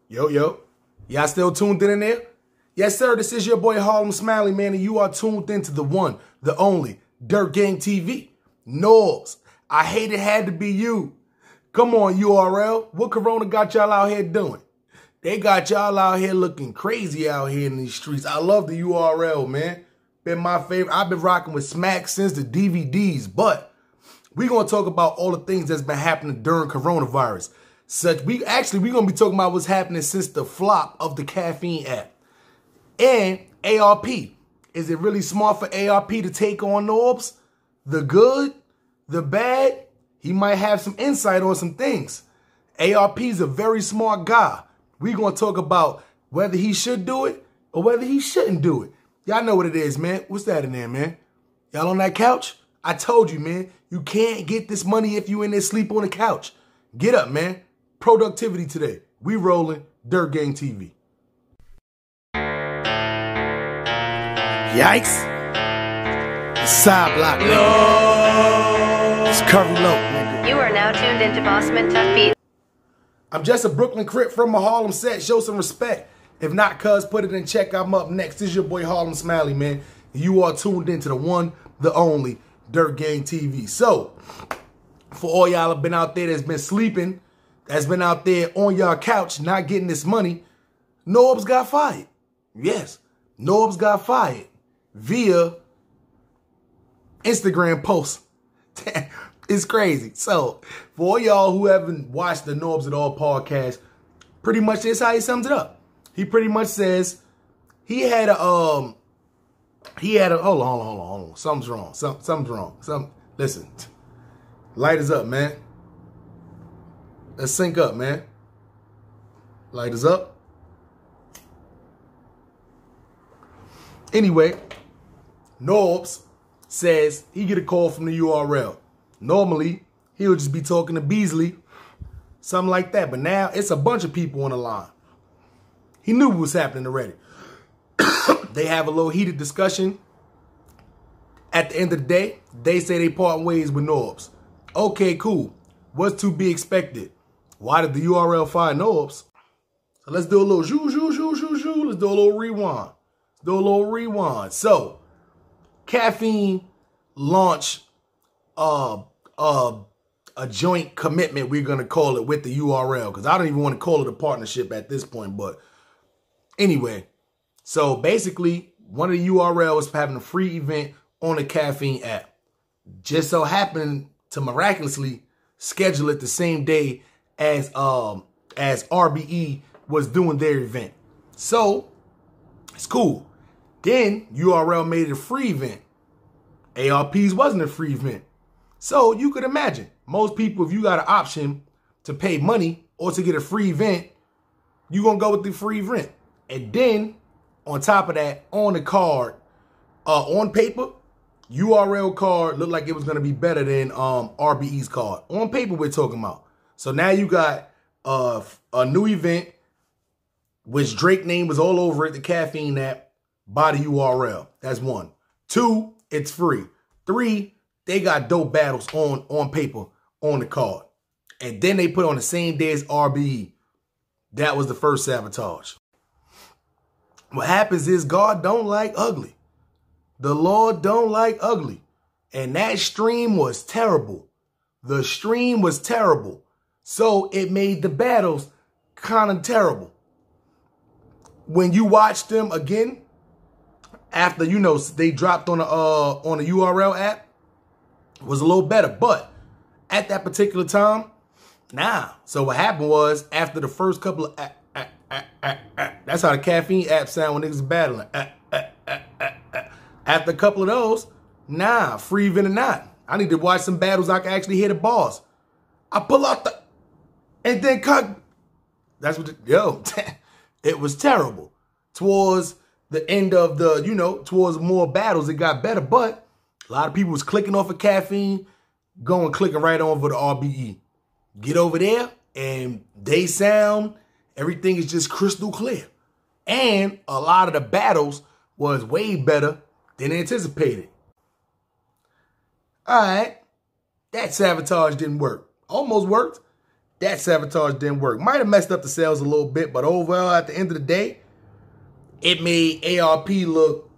Yo, yo. Y'all still tuned in there? Yes, sir. This is your boy Harlem Smiley, man, and you are tuned into the one, the only, Dirt Gang TV. Norbes. I hate it had to be you. Come on, U.R.L. What Corona got y'all out here doing? They got y'all out here looking crazy out here in these streets. I love the U.R.L, man. Been my favorite. I've been rocking with Smack since the DVDs, but we're going to talk about all the things that's been happening during coronavirus. We're going to be talking about what's happening since the flop of the caffeine app. And A.R.P. Is it really smart for A.R.P. to take on Norbes? The good, the bad, he might have some insight on some things. A.R.P. is a very smart guy. We're going to talk about whether he should do it or whether he shouldn't do it. Y'all know what it is, man. What's that in there, man? Y'all on that couch? I told you, man, you can't get this money if you in there sleep on the couch. Get up, man. Productivity today. We rolling Dirt Gang TV. Yikes. The side block, man. No. It's Curry Low, nigga. You are now tuned into Bossman Tough Beat. I'm just a Brooklyn Crip from a Harlem set. Show some respect. If not, cuz, put it in check. I'm up next. This is your boy Harlem Smiley, man. You are tuned into the one, the only, Dirt Gang TV. So, for all y'all have been out there that's been sleeping, that's been out there on y'all couch not getting this money, Norbes got fired. Yes, Norbes got fired via Instagram post. It's crazy. So, for all y'all who haven't watched the Norbes at All podcast, pretty much this is how he sums it up. He pretty much says he had a hold on. Something's wrong. Something's wrong. Listen. Light is up, man. Let's sync up, man. Light is up. Anyway, Norbes says he get a call from the U.R.L. Normally, he would just be talking to Beasley, something like that. But now it's a bunch of people on the line. He knew what was happening already. They have a little heated discussion. At the end of the day, they say they part ways with Norbes. Okay, cool. What's to be expected? Why did the U.R.L. fire Norbes? So let's do a little zhoo. Let's do a little rewind. So, Caffeine launched a joint commitment, we're going to call it, with the U.R.L. Because I don't even want to call it a partnership at this point. But anyway, so basically, one of the U.R.L. was having a free event on the Caffeine app. Just so happened to miraculously schedule it the same day as RBE was doing their event. So, it's cool. Then, U.R.L. made it a free event. A.R.P's wasn't a free event. So, you could imagine, most people, if you got an option to pay money or to get a free event, you're going to go with the free event. And then, on top of that, on the card, on paper, U.R.L. card looked like it was going to be better than RBE's card. On paper, we're talking about. So now you got a new event, which Drake name was all over it, the Caffeine app, by the U.R.L. That's one. 2, it's free. 3, they got dope battles on paper, on the card. And then they put on the same day as RBE. That was the first sabotage. What happens is God don't like ugly. The Lord don't like ugly. And that stream was terrible. The stream was terrible. So it made the battles kind of terrible. When you watch them again, after, you know, they dropped on the U.R.L. app, it was a little better. But at that particular time, nah. So what happened was, after the first couple of that's how the Caffeine app sound when niggas battling. After a couple of those, nah, free event or not, I need to watch some battles I can actually hear the bars. I pull out the, and then cut. That's what, it was terrible. Towards the end of the, towards more battles, it got better. But a lot of people was clicking off of Caffeine, clicking right over to RBE. Get over there, and they sound, everything is just crystal clear. And a lot of the battles was way better than anticipated. All right, that sabotage didn't work. Almost worked. that sabotage didn't work. Might have messed up the sales a little bit, but overall, at the end of the day, it made A.R.P. look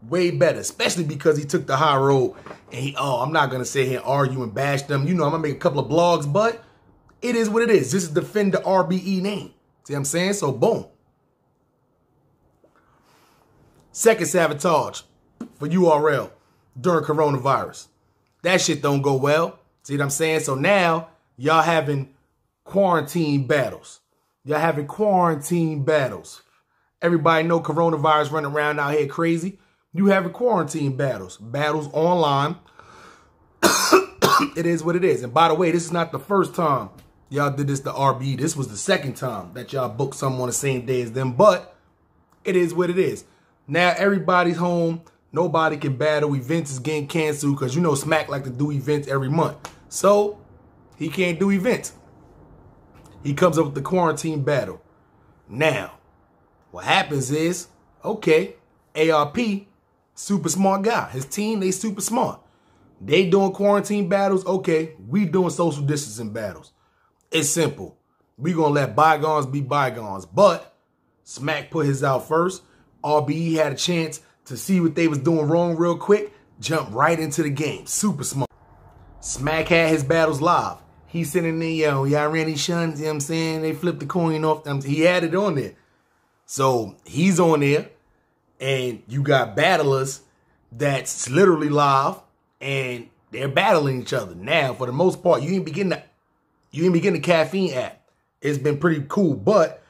way better, especially because he took the high road. And I'm not going to sit here and argue and bash them. You know, I'm going to make a couple of blogs, but it is what it is. This is defend the RBE name. See what I'm saying? So, boom. Second sabotage for U.R.L. during coronavirus. That shit don't go well. See what I'm saying? So now, y'all having quarantine battles. Y'all having quarantine battles. Everybody know coronavirus running around out here crazy. You having quarantine battles. Battles online. It is what it is. And by the way, this is not the first time y'all did this to RBE. This was the second time that y'all booked something on the same day as them. But it is what it is. Now everybody's home. Nobody can battle. Events is getting canceled because you know Smack like to do events every month. So he can't do events. He comes up with the quarantine battle. Now, what happens is, okay, A.R.P, super smart guy. His team, they super smart. They doing quarantine battles. Okay, we doing social distancing battles. It's simple. We gonna let bygones be bygones. But Smack put his out first. RBE had a chance to see what they was doing wrong real quick. Jump right into the game. Super smart. Smack had his battles live. He's sitting there, yo, y'all ready, Shun? You know what I'm saying? They flipped the coin off them. He had it on there. So he's on there. And you got battlers that's literally live. And they're battling each other. Now, for the most part, you ain't be getting the caffeine app. It's been pretty cool, but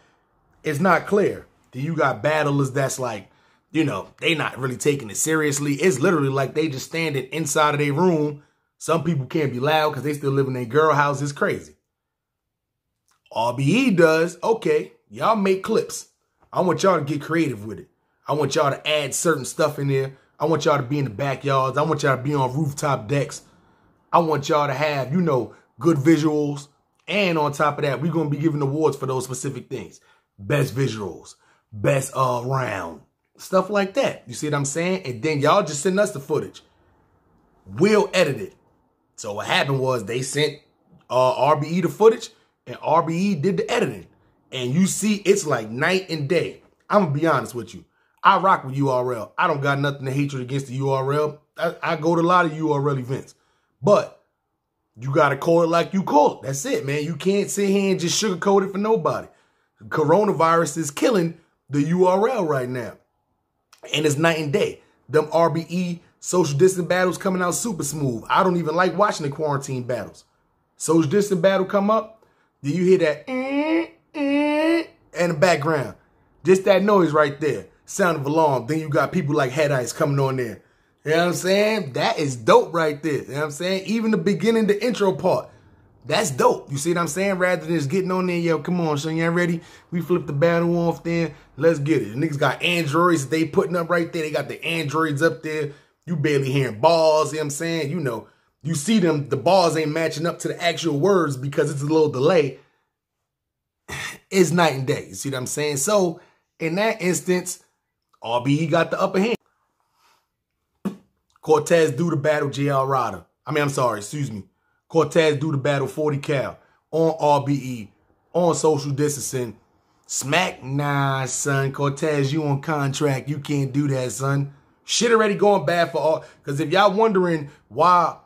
it's not clear. Then you got battlers that's like, you know, they not really taking it seriously. It's literally like they just standing inside of their room. Some people can't be loud because they still live in their girl house. It's crazy. RBE does, okay, y'all make clips. I want y'all to get creative with it. I want y'all to add certain stuff in there. I want y'all to be in the backyards. I want y'all to be on rooftop decks. I want y'all to have, you know, good visuals. And on top of that, we're going to be giving awards for those specific things. Best visuals, best round, stuff like that. You see what I'm saying? And then y'all just send us the footage. We'll edit it. So what happened was they sent RBE the footage and RBE did the editing. And you see it's like night and day. I'm going to be honest with you. I rock with U.R.L. I don't got nothing to hatred against the U.R.L. I go to a lot of U.R.L. events. But you got to call it like you call it. That's it, man. You can't sit here and just sugarcoat it for nobody. Coronavirus is killing the U.R.L. right now. And it's night and day. Them RBE social distance battles coming out super smooth. I don't even like watching the quarantine battles. Social distance battle come up, then you hear that in the background. Just that noise right there. Sound of alarm. Then you got people like Head Ice coming on there. You know what I'm saying? That is dope right there. You know what I'm saying? Even the beginning, the intro part. That's dope. You see what I'm saying? Rather than just getting on there, yo, come on, son, y'all ready? We flip the battle off there. Let's get it. The niggas got androids that they putting up right there. They got the androids up there. You barely hearing bars, you know what I'm saying? You know, you see them, the bars ain't matching up to the actual words because it's a little delay. It's night and day. You see what I'm saying? So, in that instance, RBE got the upper hand. Cortez do the battle JL Ryder. Cortez do the battle 40 cal on RBE, on social distancing. Smack, nah, son. Cortez, you on contract. You can't do that, son. Shit already going bad for all. Because if y'all wondering why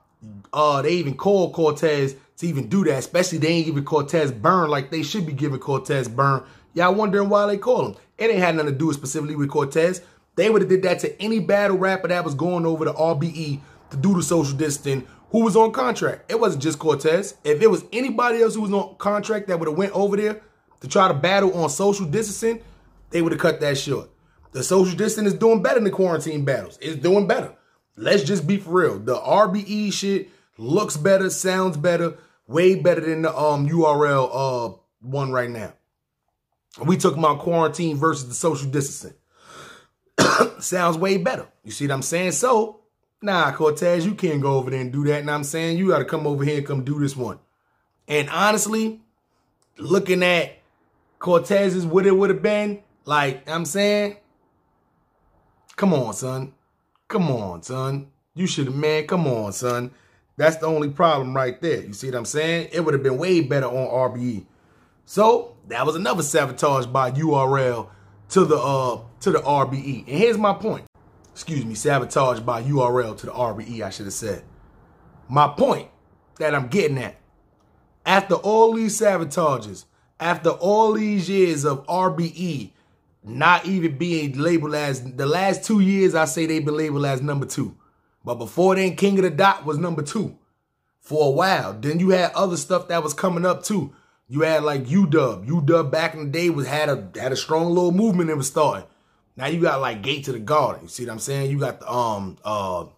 they even called Cortez to even do that, especially they ain't giving Cortez burn like they should be giving Cortez burn, y'all wondering why they call him. It ain't had nothing to do specifically with Cortez. They would have did that to any battle rapper that was going over to RBE to do the social distancing who was on contract. It wasn't just Cortez. If it was anybody else who was on contract that would have went over there to try to battle on social distancing, they would have cut that short. The social distancing is doing better than the quarantine battles. It's doing better. Let's just be for real. The RBE shit looks better, sounds better, way better than the U.R.L. One right now. We talking about quarantine versus the social distancing. Sounds way better. You see what I'm saying? So, nah, Cortez, you can't go over there and do that. And I'm saying you got to come over here and come do this one. And honestly, looking at Cortez's what it would have been, like, I'm saying, come on, son. Come on, son. You should have, man, come on, son. That's the only problem right there. You see what I'm saying? It would have been way better on RBE. So that was another sabotage by U.R.L. to the RBE. And here's my point. Excuse me, sabotage by U.R.L. to the RBE, I should have said. My point that I'm getting at. After all these sabotages, after all these years of RBE not even being labeled as, the last 2 years, I say they've been labeled as number 2. But before then, King of the Dot was number 2 for a while. Then you had other stuff that was coming up too. You had like UW. UW back in the day had a strong little movement that was starting. Now you got like Gate to the Garden. You see what I'm saying? You got the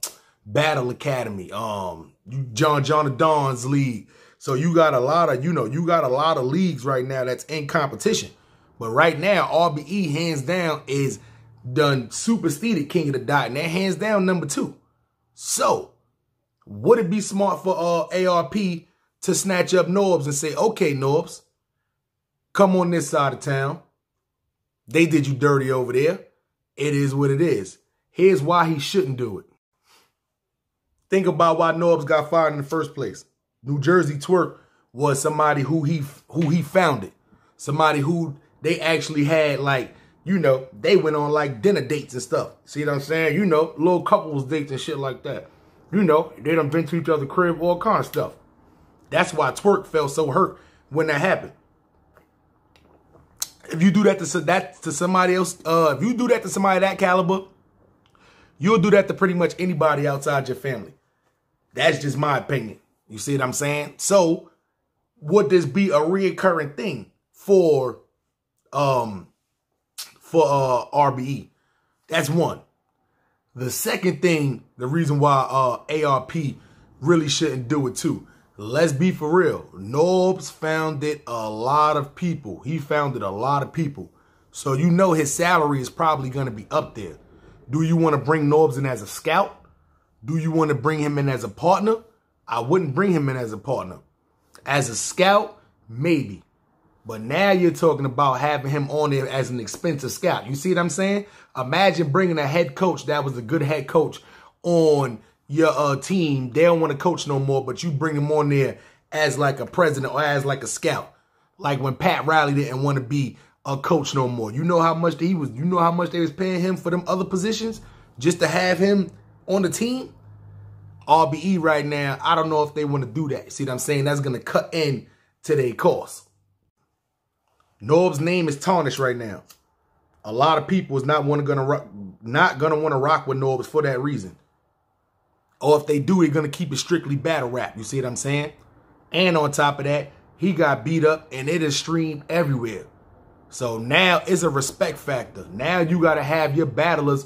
Battle Academy, John the Don's League. So you got a lot of, you got a lot of leagues right now that's in competition. But right now, RBE hands down is done superseded King of the Dot, and that hands down number 2. So would it be smart for A.R.P to snatch up Norbes and say, okay, Norbes, come on this side of town. They did you dirty over there. It is what it is. Here's why he shouldn't do it. Think about why Norbes got fired in the first place. New Jersey Twerk was somebody who he founded. Somebody who they actually had, like, they went on like dinner dates and stuff. See what I'm saying? Little couples dates and shit like that. They done been to each other's crib, all kind of stuff. That's why Twerk felt so hurt when that happened. If you do that to somebody else, if you do that to somebody that caliber, you'll do that to pretty much anybody outside your family. That's just my opinion. You see what I'm saying? So would this be a reoccurring thing for RBE? That's one. The second thing, the reason why A.R.P really shouldn't do it too. Let's be for real. Norbes founded a lot of people. He founded a lot of people. So his salary is probably going to be up there. Do you want to bring Norbes in as a scout? Do you want to bring him in as a partner? I wouldn't bring him in as a partner. As a scout, maybe. But now you're talking about having him on there as an expensive scout. You see what I'm saying? Imagine bringing a head coach that was a good head coach on your team. They don't want to coach no more, but you bring him on there as like a president or as like a scout. Like when Pat Riley didn't want to be a coach no more. You know how much they was paying him for them other positions just to have him on the team? RBE right now, I don't know if they want to do that. See what I'm saying? That's going to cut in to their cost. Norbes' name is tarnished right now. A lot of people is not gonna want to rock with Norbes for that reason. Or if they do, they're gonna keep it strictly battle rap. You see what I'm saying? And on top of that, he got beat up and it is streamed everywhere. So now it's a respect factor. Now you gotta have your battlers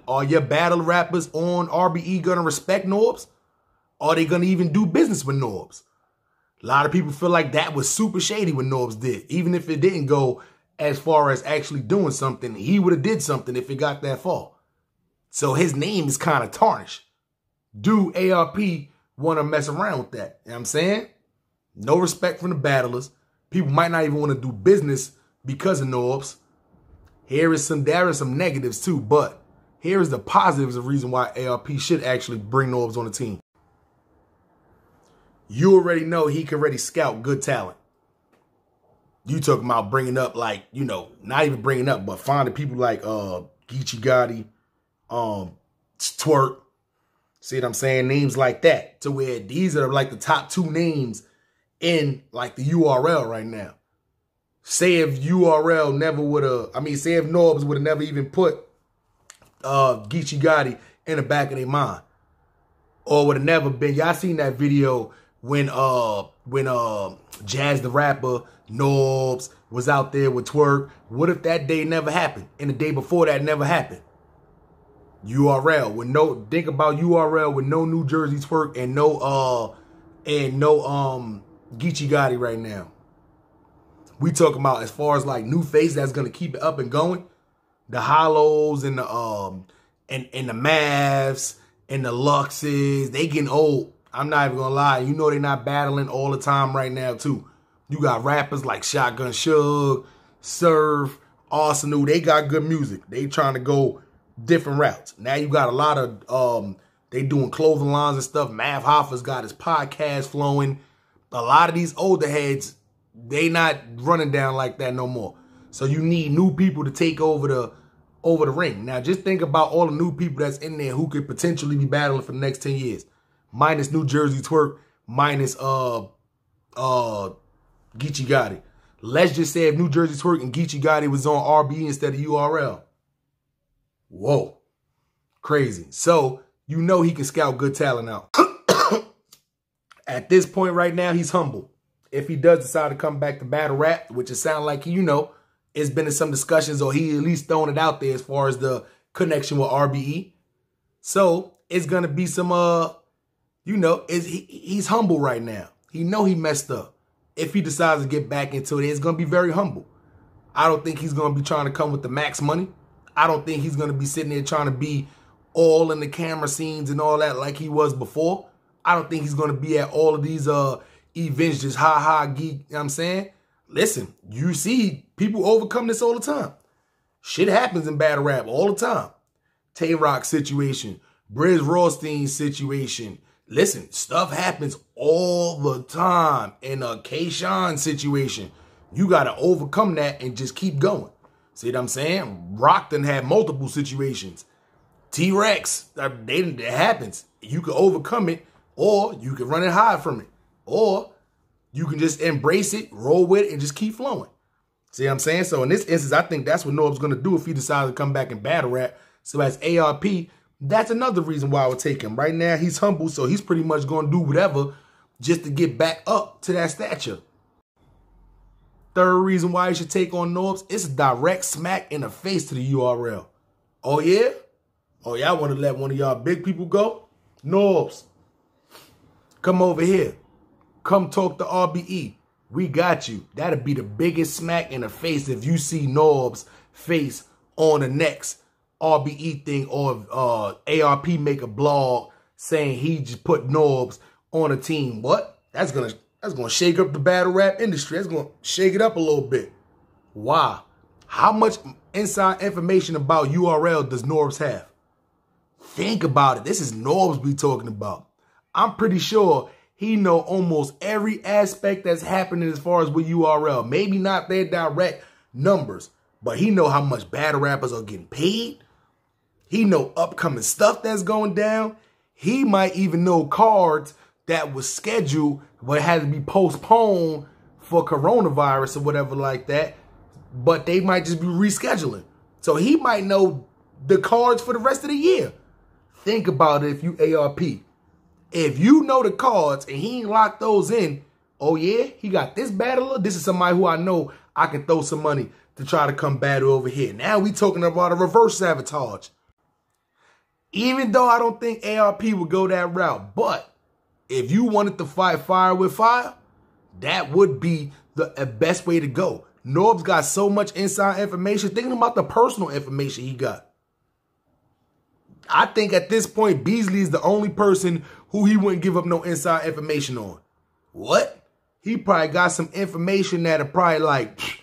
are your battle rappers on RBE gonna respect Norbes? Are they gonna even do business with Norbes? A lot of people feel like that was super shady what Norbes did. Even if it didn't go as far as actually doing something, he would have did something if it got that far. So his name is kind of tarnished. Do A.R.P want to mess around with that? You know what I'm saying? No respect from the battlers. People might not even want to do business because of Norbes. There are some negatives too, but here is the positives of reason why A.R.P should actually bring Norbes on the team. You already know he can already scout good talent. You talking about bringing up not even bringing up, but finding people like Geechee Gotti, Twerk. See what I'm saying? Names like that, to where these are like the top 2 names in like the U.R.L. right now. Say if U.R.L. never would have, say if Norbes would have never even put Geechee Gotti in the back of their mind. Or would have never been, y'all seen that video when Jazz the Rapper, Norbes was out there with Twerk. What if that day never happened? And the day before that never happened? U.R.L. think about U.R.L. with no New Jersey Twerk and no Geechee Gotti right now. We talking about as far as like new face that's gonna keep it up and going. The Hollows and the Mavs and the Luxes, they getting old. I'm not even gonna lie. They're not battling all the time right now too. You got rappers like Shotgun Suge, Surf, Arsenal. They got good music. They trying to go different routes. Now you got a lot of They doing clothing lines and stuff. Mav Hoffa's got his podcast flowing. A lot of these older heads, they not running down like that no more. So you need new people to take over the ring. Now just think about all the new people that's in there who could potentially be battling for the next 10 years. Minus New Jersey Twerk, minus Geechee Gotti. Let's just say if New Jersey Twerk and Geechee Gotti was on RBE instead of U.R.L. Whoa. Crazy. So you know he can scout good talent out. At this point right now, he's humble. If he does decide to come back to battle rap, which it sounds like, it's been in some discussions, or he at least thrown it out there as far as the connection with RBE. So it's going to be some, he's humble right now. He know he messed up. If he decides to get back into it, it's going to be very humble. I don't think he's going to be trying to come with the max money. I don't think he's going to be sitting there trying to be all in the camera scenes and all that like he was before. I don't think he's going to be at all of these events just geek, you know what I'm saying? Listen, you see people overcome this all the time. Shit happens in battle rap all the time. Tay-Rock situation, Briz Rothstein situation. Listen, stuff happens all the time in a K-Shine situation. You got to overcome that and just keep going. See what I'm saying? Rockton had multiple situations. T-Rex, it happens. You can overcome it, or you can run and hide from it. Or you can just embrace it, roll with it, and just keep flowing. See what I'm saying? So in this instance, I think that's what Norbes going to do if he decides to come back and battle rap. So as A.R.P, that's another reason why I would take him. Right now, he's humble, so he's pretty much going to do whatever just to get back up to that stature. Third reason why you should take on Norbes, it's a direct smack in the face to the U.R.L. Oh, yeah? Oh, y'all want to let one of y'all big people go? Norbes, come over here. Come talk to RBE. We got you. That'll be the biggest smack in the face if you see Norbes' face on the next RBE thing, or A.R.P. make a blog saying he just put Norbes on a team. What? That's gonna shake up the battle rap industry. That's gonna shake it up a little bit. Why? How much inside information about U.R.L. does Norbes have? Think about it. This is Norbes we talking about. I'm pretty sure he know almost every aspect that's happening as far as with U.R.L. Maybe not their direct numbers, but he know how much battle rappers are getting paid. He know upcoming stuff that's going down. He might even know cards that was scheduled but had to be postponed for coronavirus or whatever like that, but they might just be rescheduling. So he might know the cards for the rest of the year. Think about it if you A.R.P. If you know the cards and he ain't locked those in, oh yeah, he got this battler. This is somebody who I know I can throw some money to try to come battle over here. Now we talking about a reverse sabotage. Even though I don't think A.R.P. would go that route, but if you wanted to fight fire with fire, that would be the best way to go. Norbes got so much inside information. Thinking about the personal information he got. I think at this point, Beasley is the only person who he wouldn't give up no inside information on. What? He probably got some information that'll probably like,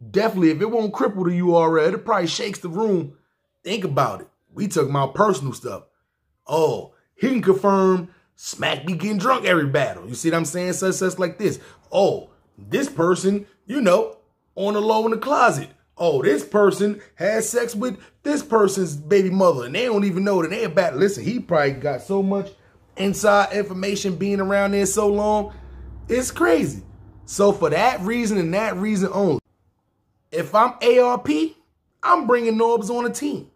definitely, if it won't cripple the U.R.L, it probably shakes the room. Think about it. We talking about personal stuff. Oh, he can confirm Smack be getting drunk every battle. You see what I'm saying? Such like this. Oh, this person, on the low in the closet. Oh, this person has sex with this person's baby mother, and they don't even know that they're about. Listen, he probably got so much inside information being around there so long. It's crazy. So for that reason and that reason only, if I'm A.R.P., I'm bringing Norbes on a team.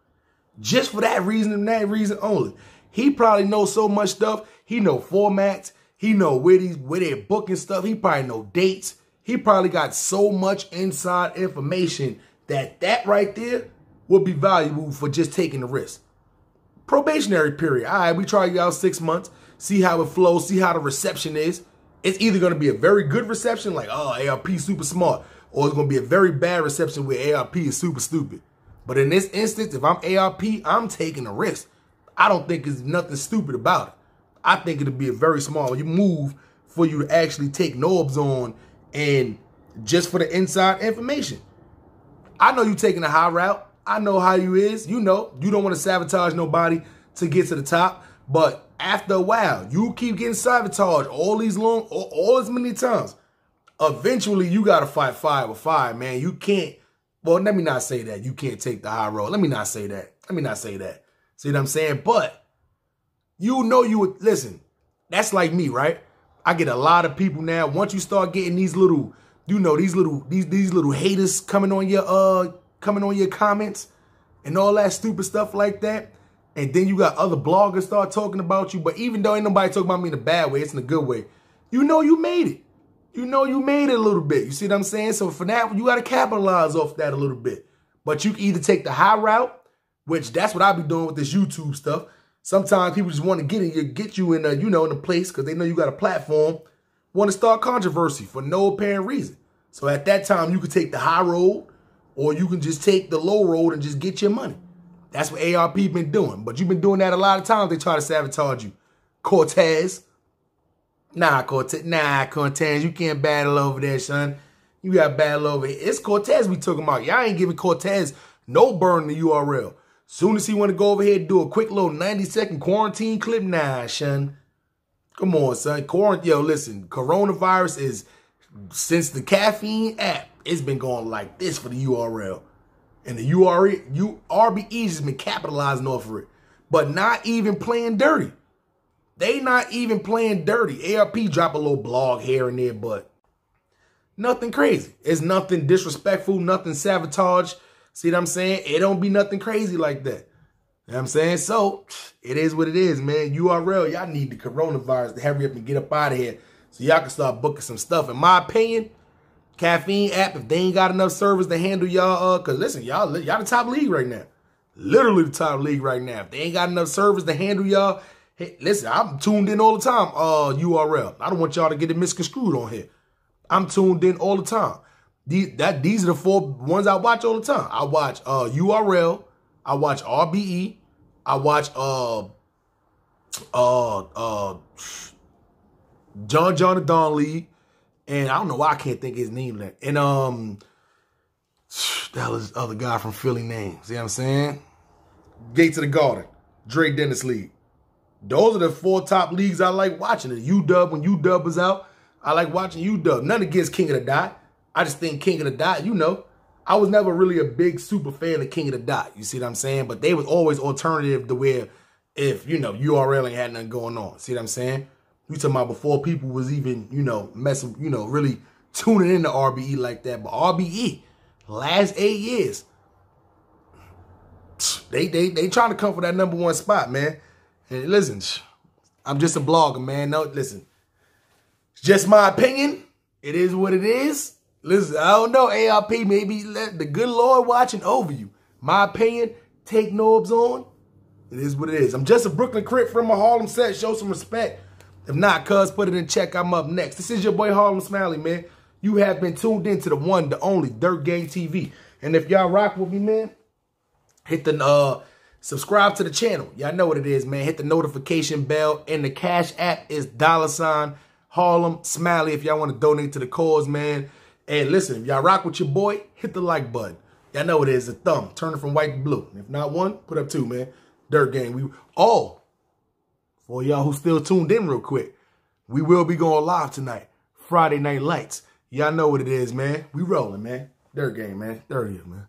Just for that reason and that reason only. He probably knows so much stuff. He know formats. He know where they're booking stuff. He probably know dates. He probably got so much inside information that right there would be valuable for just taking the risk. Probationary period. All right, we try you out 6 months, see how it flows, see how the reception is. It's either going to be a very good reception, like, oh, A.R.P. super smart, or it's going to be a very bad reception where A.R.P. is super stupid. But in this instance, if I'm A.R.P., I'm taking a risk. I don't think there's nothing stupid about it. I think it'll be a very small move for you to actually take Norbes on, and just for the inside information. I know you taking a high route. I know how you is. You know, you don't want to sabotage nobody to get to the top. But after a while, you keep getting sabotaged all as many times. Eventually, you got to fight fire with fire, man. You can't, well, let me not say that. You can't take the high road. Let me not say that. See what I'm saying? But you know you would, listen, that's like me, right? I get a lot of people now. Once you start getting these little, you know, these little haters coming on your comments and all that stupid stuff like that. And then you got other bloggers start talking about you. But even though ain't nobody talking about me in a bad way, it's in a good way. You know you made it. You know you made it a little bit. You see what I'm saying? So for that, you got to capitalize off that a little bit. But you can either take the high route, which that's what I be doing with this YouTube stuff. Sometimes people just want to get you in a, you know, in a place because they know you got a platform, want to start controversy for no apparent reason. So at that time, you can take the high road or you can just take the low road and just get your money. That's what A.R.P been doing. But you've been doing that a lot of times. They try to sabotage you. Cortez. Nah, Cortez, you can't battle over there, son. You got to battle over here. It's Cortez we talking about. Y'all ain't giving Cortez no burn the U.R.L. Soon as he want to go over here and do a quick little 90-second quarantine clip, nah, son. Come on, son. Yo, listen, coronavirus is, since the caffeine app, it's been going like this for the U.R.L. And the RBE has been capitalizing off of it. But not even playing dirty. They not even playing dirty. A.R.P drop a little blog here and there, but nothing crazy. It's nothing disrespectful, nothing sabotage. See what I'm saying? It don't be nothing crazy like that. You know what I'm saying? So, it is what it is, man. U.R.L, y'all need the coronavirus to hurry up and get up out of here so y'all can start booking some stuff. In my opinion, caffeine app, if they ain't got enough servers to handle y'all, because listen, y'all the top league right now. Literally the top league right now. If they ain't got enough servers to handle y'all, hey, listen, I'm tuned in all the time, U.R.L. I don't want y'all to get it misconstrued on here. I'm tuned in all the time. These are the 4 ones I watch all the time. I watch U.R.L. I watch RBE. I watch John the Don League. And I don't know why I can't think of his name. And that was this other guy from Philly name. See what I'm saying? Gates of the Garden. Drake Dennis League. Those are the 4 top leagues I like watching. The UW, when UW was out, I like watching UW. None against King of the Dot. I just think King of the Dot, you know, I was never really a big super fan of King of the Dot. You see what I'm saying? But they was always alternative to where if, you know, U.R.L ain't had nothing going on. See what I'm saying? We talking about before people was even, you know, messing, you know, really tuning into RBE like that. But RBE, last 8 years, they trying to come for that #1 spot, man. And listen, I'm just a blogger, man. No, listen, it's just my opinion. It is what it is. Listen, I don't know, A.R.P, maybe let the good Lord watching over you. My opinion, take Norbes on. It is what it is. I'm just a Brooklyn Crip from a Harlem set. Show some respect. If not, cuz, put it in check. I'm up next. This is your boy Harlem Smiley, man. You have been tuned into the one, the only Dirt Gang TV. And if y'all rock with me, man, hit the subscribe to the channel. Y'all know what it is, man. Hit the notification bell. And the Cash App is $ Harlem Smiley if y'all want to donate to the cause, man. And listen, if y'all rock with your boy, hit the like button. Y'all know what it is, a thumb. Turn it from white to blue. If not 1, put up 2, man. Dirt Gang. For y'all who still tuned in real quick, we will be going live tonight. Friday Night Lights. Y'all know what it is, man. We rolling, man. Dirt Gang, man. 30th, man.